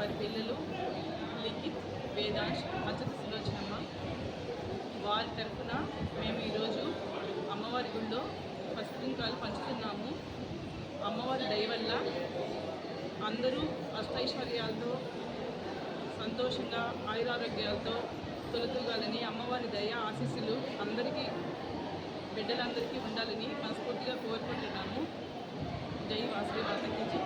వారి పిల్లలు లిఖిత్, వేదాంశ్, అచ్చత సులోచనమ్మ వారి తరఫున మేము ఈరోజు అమ్మవారి గుళ్ళో పసుపుంకాలు పంచుతున్నాము. అమ్మవారి దయ వల్ల అందరూ అష్టైశ్వర్యాలతో సంతోషంగా ఆయురారోగ్యాలతో తొలతూగాలని అమ్మవారి దయ ఆశీస్సులు అందరికీ బిడ్డలందరికీ ఉండాలని మనస్ఫూర్తిగా కోరుకుంటున్నాము. జై వాసవి మాతకి జై.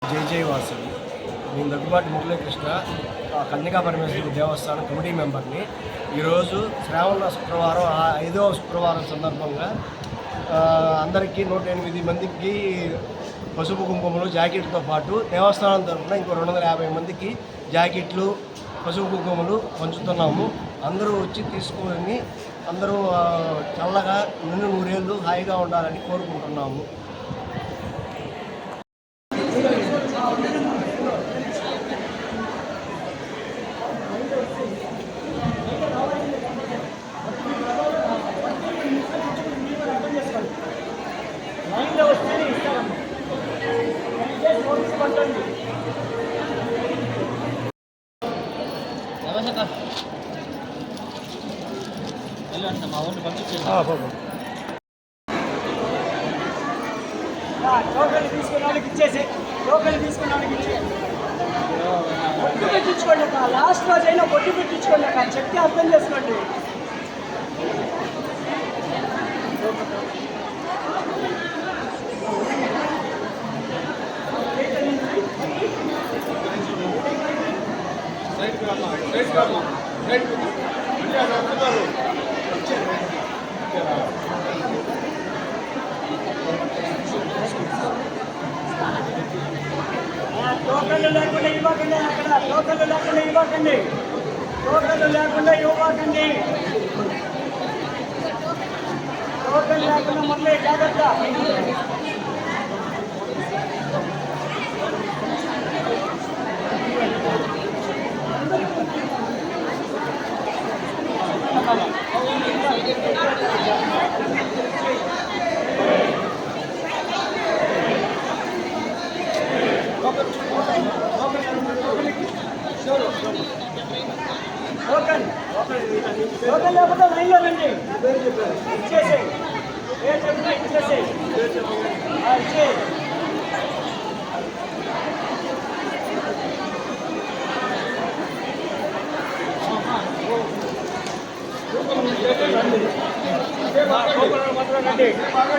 జై జై వాసవి. నేను దగ్గుబాటి మురళీకృష్ణ, కన్యకా పరమేశ్వరి దేవస్థానం కమిటీ మెంబర్ని. ఈరోజు శ్రావణ శుక్రవారం 5వ శుక్రవారం సందర్భంగా అందరికీ 108 మందికి పసుపు కుంకుమలు జాకెట్లతో పాటు దేవస్థానం తరఫున ఇంకో 250 మందికి జాకెట్లు పసుపు కుంకుమలు పంచుతున్నాము. అందరూ వచ్చి తీసుకొని అందరూ చల్లగా నిండు నూరేళ్ళు హాయిగా ఉండాలని కోరుకుంటున్నాము. టోకెన్ తీసుకున్న వాళ్ళకి ఇచ్చేసి బొట్టు పెట్టించుకోండి. లాస్ట్ రోజు అయినా బొట్టు పెట్టించుకోండి. చెప్తే అర్థం చేసుకోండి. టోకన్లు లేకుండా ఇవ్వకండి. అక్కడ టోకన్లు లేకుండా ఇవ్వకండి. టోకన్లు లేకుండా మొదలై జాగ్రత్త. టోకన్ లేకపోతే లైన్లో రండి. ఇచ్చేసి ఏ చెప్తున్నా ఇచ్చేసి రండి.